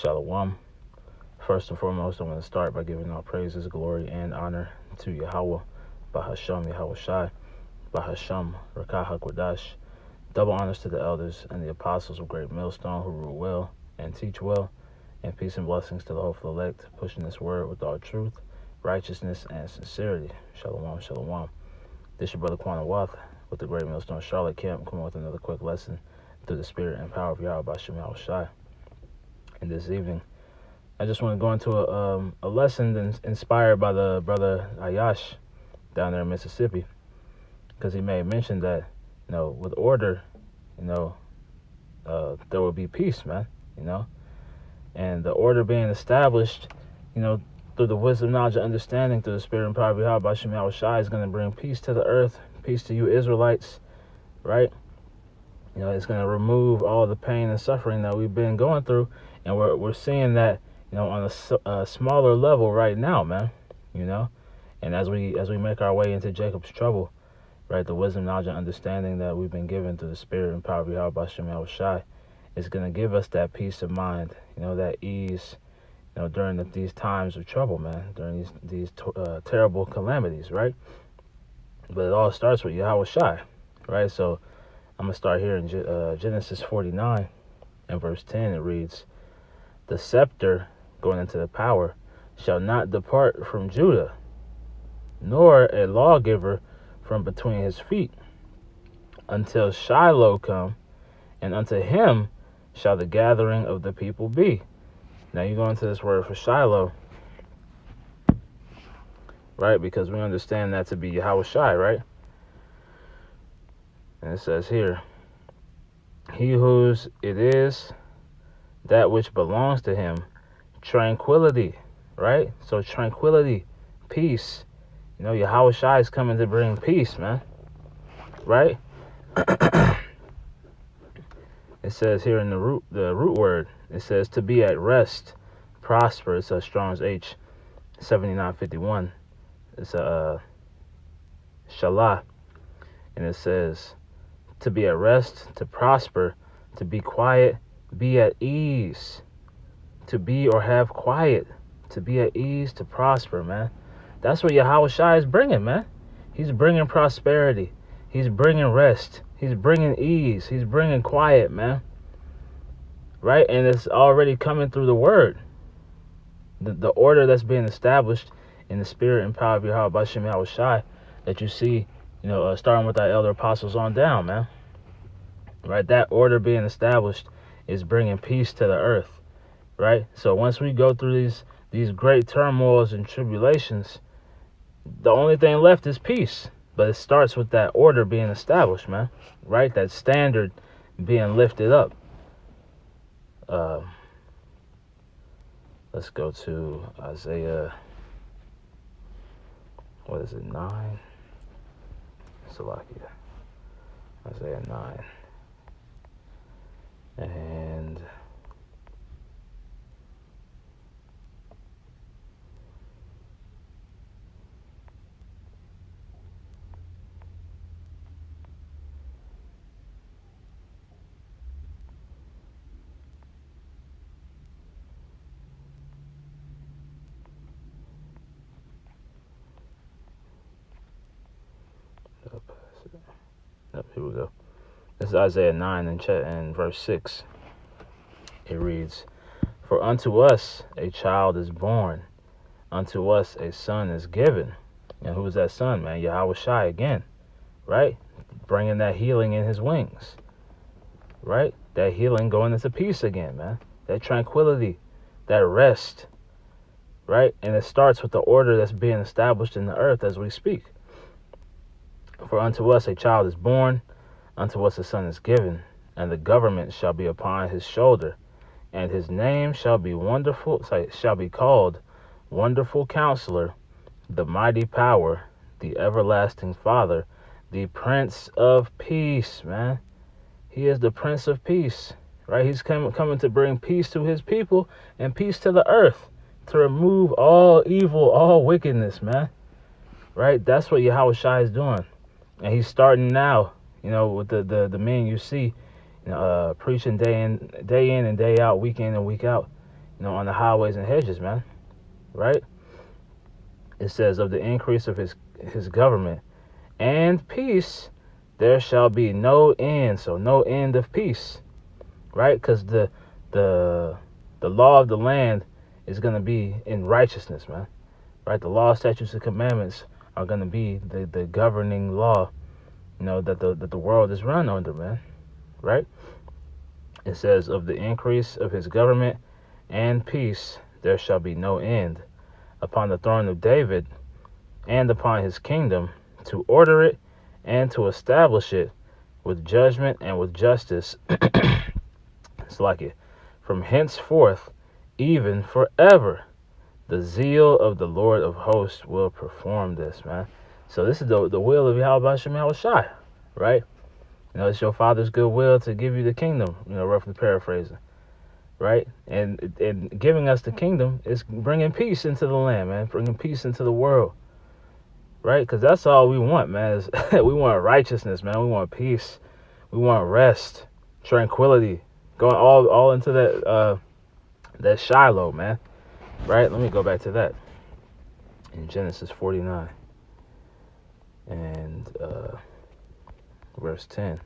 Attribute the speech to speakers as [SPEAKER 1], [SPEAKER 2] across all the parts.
[SPEAKER 1] Shalom. First and foremost, I'm going to start by giving all praises, glory, and honor to Yahweh, Bahasham Yahweh Shai, Bahasham Rakah HaKodash. Double honors to the elders and the apostles of Great Millstone who rule well and teach well, and peace and blessings to the hopeful elect, pushing this word with all truth, righteousness, and sincerity. Shalom, shalom. This your brother Quanah Wath with the Great Millstone Charlotte Camp, coming with another quick lesson through the spirit and power of Yahweh Bahasham Yahweh Shai. And this evening, I just want to go into a lesson inspired by the brother Ayash down there in Mississippi, because he made mention that, with order, there will be peace, man, and the order being established, through the wisdom, knowledge, and understanding, through the spirit and power of Yahweh Bahasham Yahweh Shai, is going to bring peace to the earth, peace to you Israelites, right? It's going to remove all the pain and suffering that we've been going through, and we're seeing that, on a smaller level right now, man, and as we make our way into Jacob's trouble, right, the wisdom, knowledge, and understanding that we've been given through the spirit and power of Yahweh Bahasham Yahweh Shai is going to give us that peace of mind, that ease, during these times of trouble, man, during these terrible calamities, right? But it all starts with Yahweh Shai, right? So I'm going to start here in Genesis 49 and verse 10. It reads, "The scepter," going into the power, "shall not depart from Judah, nor a lawgiver from between his feet, until Shiloh come, and unto him shall the gathering of the people be." Now you go into this word for Shiloh, right? Because we understand that to be Yahweh Shai, right? And it says here, "He whose it is, that which belongs to him, tranquility," right? So tranquility, peace. Yahweh Shai is coming to bring peace, man, right? It says here in the root word, it says to be at rest, prosper. It's a Strong's H 7951. It's a Shalah, and it says to be at rest, to prosper, to be quiet, be at ease, to be or have quiet, to be at ease, to prosper, man. That's what Yahweh Shai is bringing, man. He's bringing prosperity. He's bringing rest. He's bringing ease. He's bringing quiet, man. Right? And it's already coming through the word. The order that's being established in the spirit and power of Yahweh Bahasham Yahweh Shai that you see, starting with our elder apostles on down, man. Right? That order being established is bringing peace to the earth. Right? So once we go through these great turmoils and tribulations, the only thing left is peace. But it starts with that order being established, man. Right? That standard being lifted up. Let's go to Isaiah, 9? Salakia. Isaiah 9. And here we go. This is Isaiah 9 and verse 6. It reads, "For unto us a child is born, unto us a son is given." And who is that son, man? Yahweh Shai again, right? Bringing that healing in his wings, right? That healing going into peace again, man. That tranquility, that rest, right? And it starts with the order that's being established in the earth as we speak. "For unto us a child is born, unto us a son is given, and the government shall be upon his shoulder, and his name shall be called Wonderful Counselor, the Mighty Power, the Everlasting Father, the Prince of Peace," man. He is the Prince of Peace, right? He's coming to bring peace to his people and peace to the earth, to remove all evil, all wickedness, man. Right? That's what Yahweh Shai is doing. And he's starting now, with the men you see, preaching day in and day out, week in and week out. on the highways and hedges, man. Right? It says, of the increase of his government and peace, there shall be no end. So no end of peace, right? Because the law of the land is going to be in righteousness, man. Right? The law, statutes, and commandments are going to be the governing law, that the world is run under, man. Right? It says, of the increase of his government and peace, there shall be no end upon the throne of David and upon his kingdom, to order it and to establish it with judgment and with justice. It's like it. From henceforth, even forever, the zeal of the Lord of hosts will perform this, man. So this is the will of Yahweh Shem Shai, right? It's your Father's good will to give you the kingdom, roughly paraphrasing, right? And giving us the kingdom is bringing peace into the land, man, bringing peace into the world, right? Because that's all we want, man. Is we want righteousness, man. We want peace. We want rest, tranquility, going all into that Shiloh, man, right? Let me go back to that in Genesis 49 and verse 10.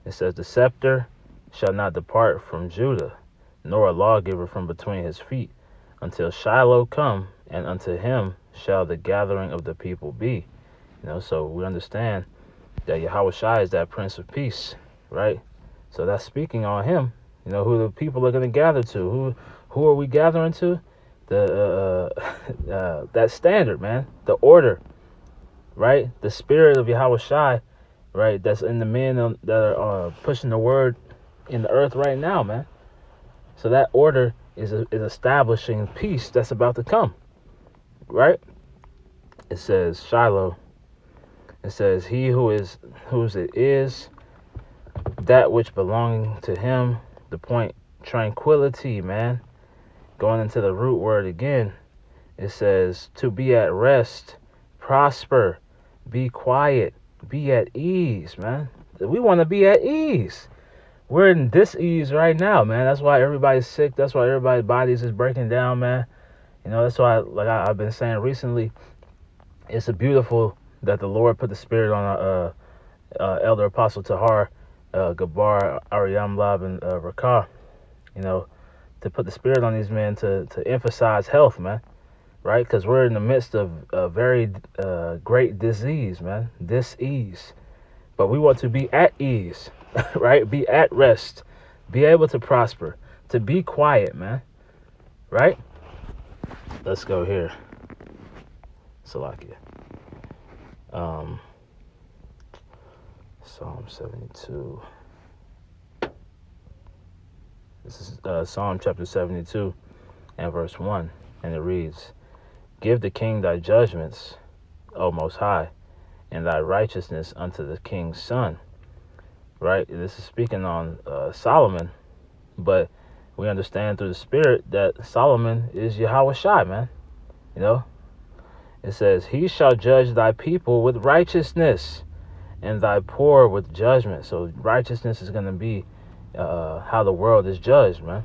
[SPEAKER 1] It says, the scepter shall not depart from Judah, nor a lawgiver from between his feet, until Shiloh come, and unto him shall the gathering of the people be. So we understand that Yahweh Shai is that Prince of Peace, right? So that's speaking on him. Who the people are going to gather to. Who are we gathering to? That standard, man. The order, right? The spirit of Yahweh Shai, right? That's in the men that are pushing the word in the earth right now, man. So that order is establishing peace that's about to come, right? It says Shiloh. It says, he whose it is, that which belonging to him, the point, tranquility, man. Going into the root word again, it says to be at rest, prosper, be quiet, be at ease, man. We want to be at ease. We're in dis-ease right now, man. That's why everybody's sick. That's why everybody's bodies is breaking down, man. That's why, like I've been saying recently, it's beautiful that the Lord put the spirit on Elder Apostle Tahar, Gabar, Ariam Lab, and Rakah, to put the spirit on these men to emphasize health, man, right? Because we're in the midst of a very great disease, man, dis-ease. But we want to be at ease, right? Be at rest, be able to prosper, to be quiet, man, right? Let's go here. Salakia. Psalm 72. This is Psalm chapter 72 and verse 1. And it reads, give the king thy judgments, O Most High, and thy righteousness unto the king's son. Right? This is speaking on Solomon, but we understand through the Spirit that Solomon is Yahweh Shai, man. It says, he shall judge thy people with righteousness, and thy poor with judgment. So righteousness is going to be how the world is judged, man.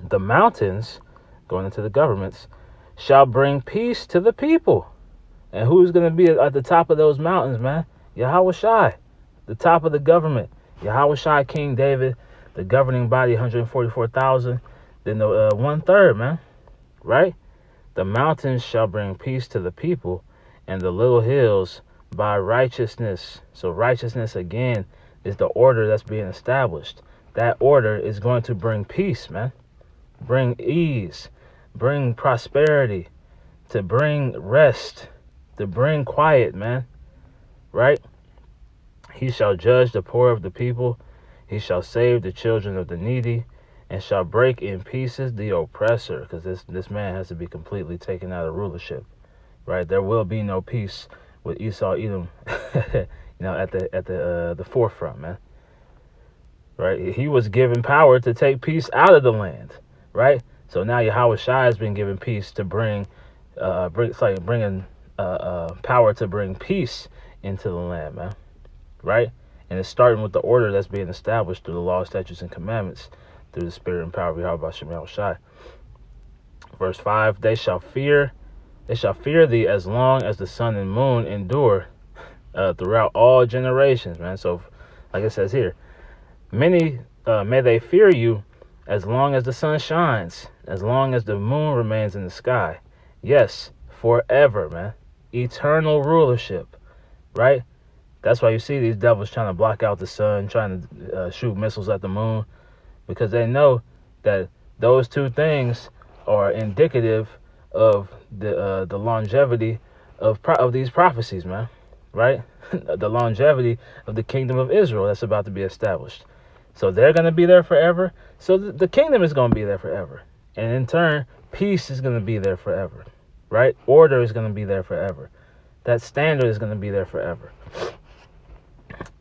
[SPEAKER 1] The mountains, going into the governments, shall bring peace to the people. And who's going to be at the top of those mountains, man? Yahweh Shai, the top of the government. Yahweh Shai, King David, the governing body, 144,000. Then the 1/3, man, right? The mountains shall bring peace to the people, and the little hills by righteousness. So righteousness, again, is the order that's being established. That order is going to bring peace, man. Bring ease, bring prosperity, to bring rest, to bring quiet, man. Right? He shall judge the poor of the people. He shall save the children of the needy, and shall break in pieces the oppressor. Because this man has to be completely taken out of rulership. Right? There will be no peace with Esau, Edom, at the forefront, man. Right? He was given power to take peace out of the land. Right? So now Yahweh Shai has been given peace to bringing power to bring peace into the land, man. Right? And it's starting with the order that's being established through the law, statutes, and commandments through the spirit and power of Yahweh Shem Yahushai. Verse 5, they shall fear thee as long as the sun and moon endure throughout all generations, man. So, like it says here, many may they fear you as long as the sun shines, as long as the moon remains in the sky. Yes, forever, man. Eternal rulership, right? That's why you see these devils trying to block out the sun, trying to shoot missiles at the moon, because they know that those two things are indicative of the longevity of these prophecies, man, right? The longevity of the kingdom of Israel that's about to be established. So they're going to be there forever. So the kingdom is going to be there forever. And in turn, peace is going to be there forever, right? Order is going to be there forever. That standard is going to be there forever.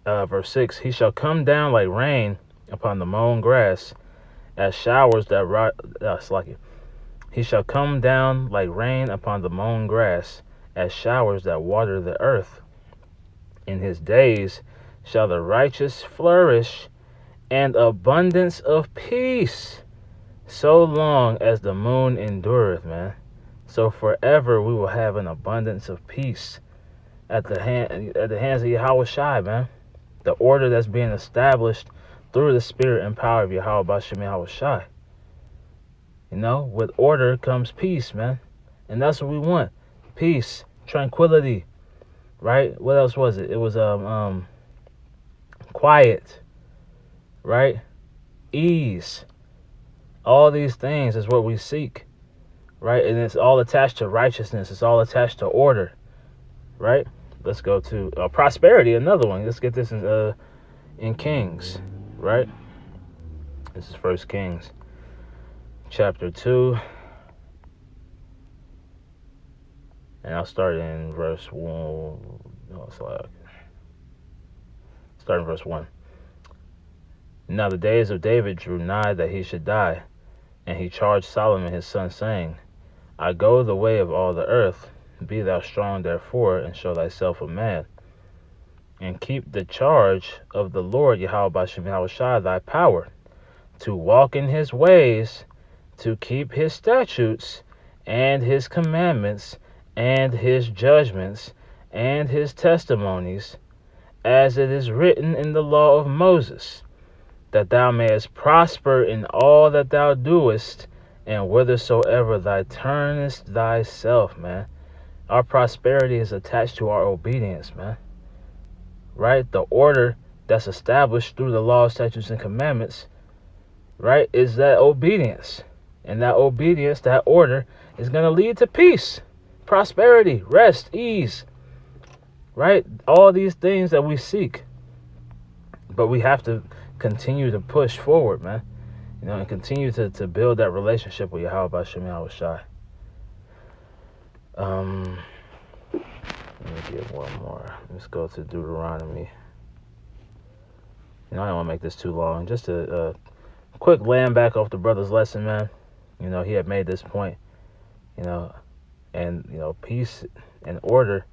[SPEAKER 1] Verse 6, he shall come down like rain upon the mown grass, as showers that he shall come down like rain upon the mown grass, as showers that water the earth. In his days shall the righteous flourish, and abundance of peace, so long as the moon endureth, man. So forever we will have an abundance of peace at the hands of Yahweh Shai, man. The order that's being established through the spirit and power of Yahweh Bashem Yahweh Shai. You know, with order comes peace, man. And that's what we want. Peace, tranquility, right? What else was it? It was quiet, right? Ease. All these things is what we seek, right? And it's all attached to righteousness. It's all attached to order, right? Let's go to prosperity, another one. Let's get this in Kings, right? This is 1 Kings, chapter 2. And I'll start in verse 1. Start in verse 1. Now the days of David drew nigh that he should die, and he charged Solomon his son, saying, I go the way of all the earth. Be thou strong therefore, and show thyself a man. And keep the charge of the Lord Yahweh Bashem Yahushai thy power, to walk in his ways, to keep his statutes, and his commandments, and his judgments, and his testimonies, as it is written in the law of Moses, that thou mayest prosper in all that thou doest, and whithersoever thou turnest thyself, man. Our prosperity is attached to our obedience, man. Right? The order that's established through the law, statutes, and commandments, right, is that obedience. And that obedience, that order, is going to lead to peace, prosperity, rest, ease, right? All these things that we seek. But we have to continue to push forward, man. You know, and continue to build that relationship with Yahweh Bashem Yahushai. Let me get one more. Let's go to Deuteronomy. You know, I don't want to make this too long. Just a quick land back off the brother's lesson, man. You know, he had made this point, you know, and, you know, peace and order,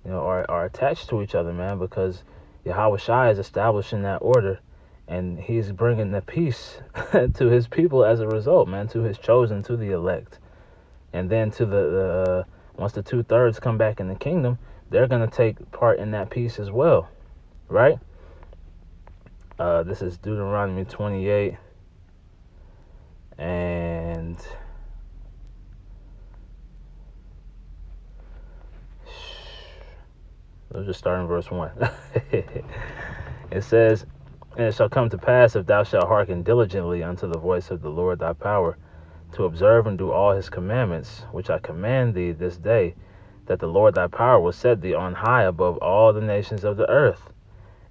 [SPEAKER 1] you know, are attached to each other, man, because Yahweh Shai is establishing that order, and he's bringing the peace to his people as a result, man, to his chosen, to the elect. And then to the once the 2/3 come back in the kingdom, they're going to take part in that peace as well, right? This is Deuteronomy 28, and we'll just start in verse 1. It says, and it shall come to pass, if thou shalt hearken diligently unto the voice of the Lord thy power, to observe and do all his commandments, which I command thee this day, that the Lord thy power will set thee on high above all the nations of the earth.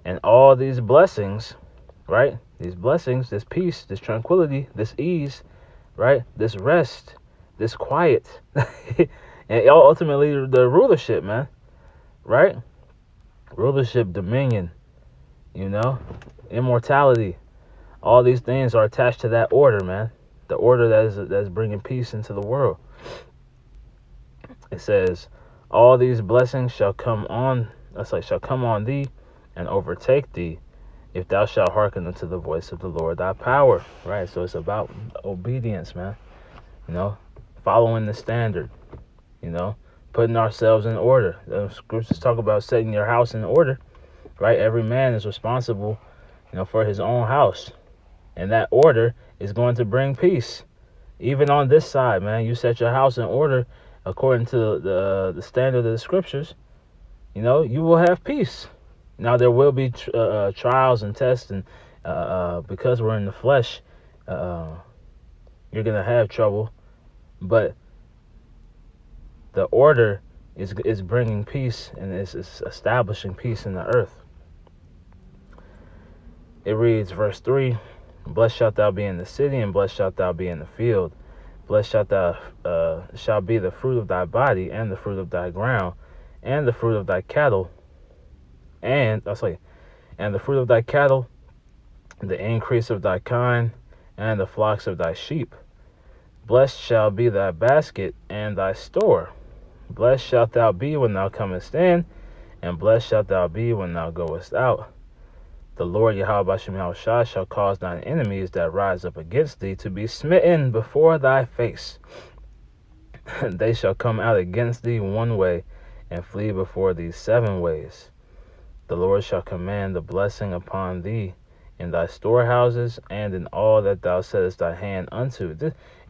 [SPEAKER 1] And all these blessings, right? These blessings, this peace, this tranquility, this ease, right? This rest, this quiet, and ultimately the rulership, man, right? Rulership, dominion, you know, immortality. All these things are attached to that order, man. The order that's bringing peace into the world. It says, all these blessings shall come on thee and overtake thee, if thou shalt hearken unto the voice of the Lord thy power, right? So it's about obedience, man. You know, following the standard, you know, putting ourselves in order. The scriptures talk about setting your house in order, right? Every man is responsible, you know, for his own house. And that order is going to bring peace. Even on this side, man, you set your house in order according to the standard of the scriptures, you know, you will have peace. Now there will be trials and tests, and because we're in the flesh, you're gonna have trouble. But the order is bringing peace, and it's establishing peace in the earth. It reads, verse 3, blessed shalt thou be in the city, and blessed shalt thou be in the field. Blessed shall be the fruit of thy body, and the fruit of thy ground, and the fruit of thy cattle, and the fruit of thy cattle, the increase of thy kind, and the flocks of thy sheep. Blessed shall be thy basket and thy store. Blessed shalt thou be when thou comest in, and blessed shalt thou be when thou goest out. The Lord Yahweh Bashem Yahushua shall cause thine enemies that rise up against thee to be smitten before thy face. They shall come out against thee one way, and flee before thee 7 ways. The Lord shall command the blessing upon thee in thy storehouses, and in all that thou settest thy hand unto.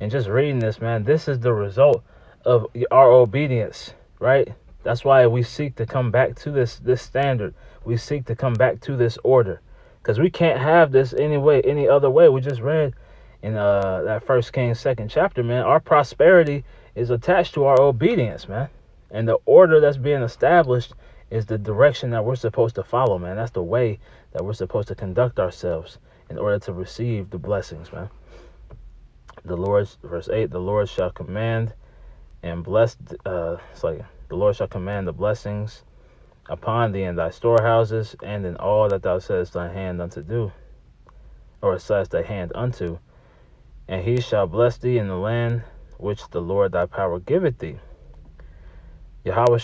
[SPEAKER 1] And just reading this, man, this is the result of our obedience, right? That's why we seek to come back to this standard. We seek to come back to this order, because we can't have this any other way. We just read in that 1 Kings 2nd chapter, man, our prosperity is attached to our obedience, man. And the order that's being established is the direction that we're supposed to follow, man. That's the way that we're supposed to conduct ourselves in order to receive the blessings, man. Verse 8, the Lord shall command and bless, the Lord shall command the blessings upon thee in thy storehouses, and in all that thou settest thy hand unto do, or settest thy hand unto. And he shall bless thee in the land which the Lord thy power giveth thee. Yahweh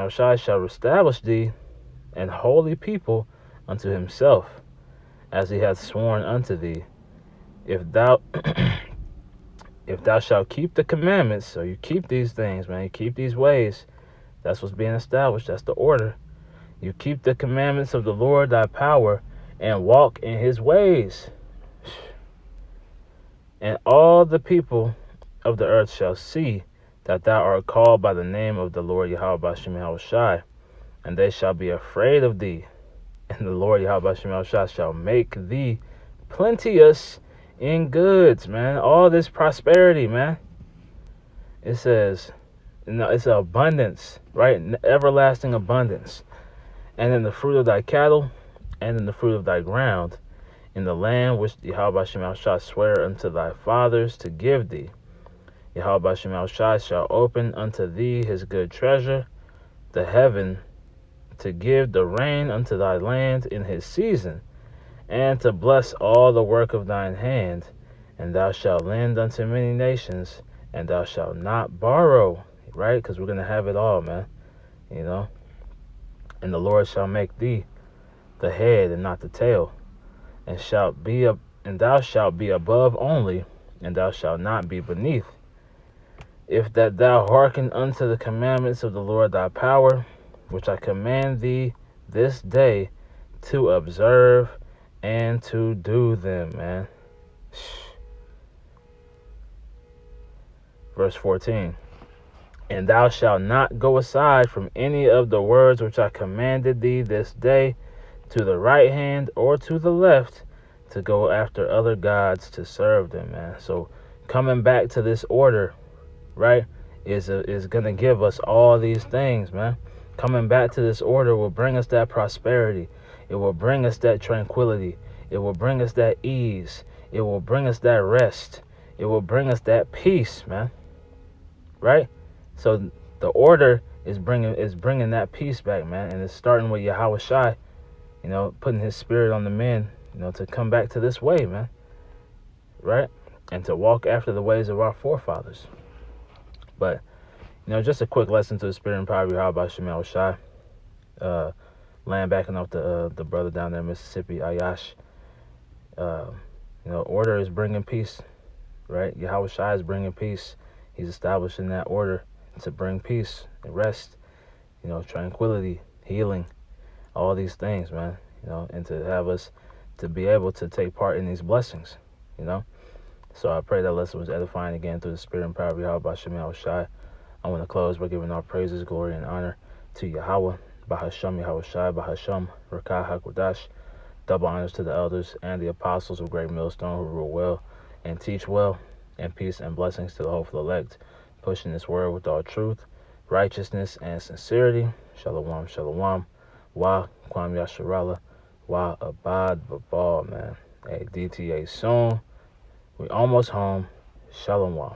[SPEAKER 1] Shai shall establish thee an holy people unto himself, as he hath sworn unto thee. If thou shalt keep the commandments, so you keep these things, man, you keep these ways. That's what's being established. That's the order. You keep the commandments of the Lord thy power, and walk in his ways. And all the people of the earth shall see that thou art called by the name of the Lord Yahweh Bashem Yahushai, and they shall be afraid of thee. And the Lord Yahweh Bashem Yahushai shall make thee plenteous in goods, man. All this prosperity, man. It says, it's an abundance, right? Everlasting abundance. And in the fruit of thy cattle, and in the fruit of thy ground, in the land which Yahweh Bashem Yahushai sware unto thy fathers to give thee. Yahweh Bashem Yahushai shall open unto thee his good treasure, the heaven, to give the rain unto thy land in his season, and to bless all the work of thine hand. And thou shalt lend unto many nations, and thou shalt not borrow, right? Because we're going to have it all, man, you know. And the Lord shall make thee the head and not the tail, and thou shalt be above only, and thou shalt not be beneath. If that thou hearken unto the commandments of the Lord thy power, which I command thee this day to observe and to do them, man. Verse 14. And thou shalt not go aside from any of the words which I commanded thee this day, to the right hand or to the left, to go after other gods to serve them, man. So coming back to this order, right, is going to give us all these things, man. Coming back to this order will bring us that prosperity. It will bring us that tranquility. It will bring us that ease. It will bring us that rest. It will bring us that peace, man. Right? So the order is bringing that peace back, man. And it's starting with Yahweh Shai, you know, putting his spirit on the men, you know, to come back to this way, man. Right? And to walk after the ways of our forefathers. But, you know, just a quick lesson to the spirit and power of Yahweh Bashem Yahushai. Land backing off the brother down there in Mississippi, Ayash. Order is bringing peace, right? Yahweh Shai is bringing peace. He's establishing that order to bring peace and rest, tranquility, healing, all these things, man, and to have us to be able to take part in these blessings, So I pray that lesson was edifying again through the spirit and power of Yahweh Bashem Yahweh Shai. I want to close by giving our praises, glory, and honor to Yahweh, Bahasham Yahweh Shai, Bahasham Rakah HaKodash. Double honors to the elders and the apostles of Great Millstone who rule well and teach well, and peace and blessings to the hopeful elect, pushing this word with all truth, righteousness, and sincerity. Shalom, shalom. Wa Kwam Yasharala. Wa Abad Babal, man. Hey, DTA soon. We almost home. Shalom.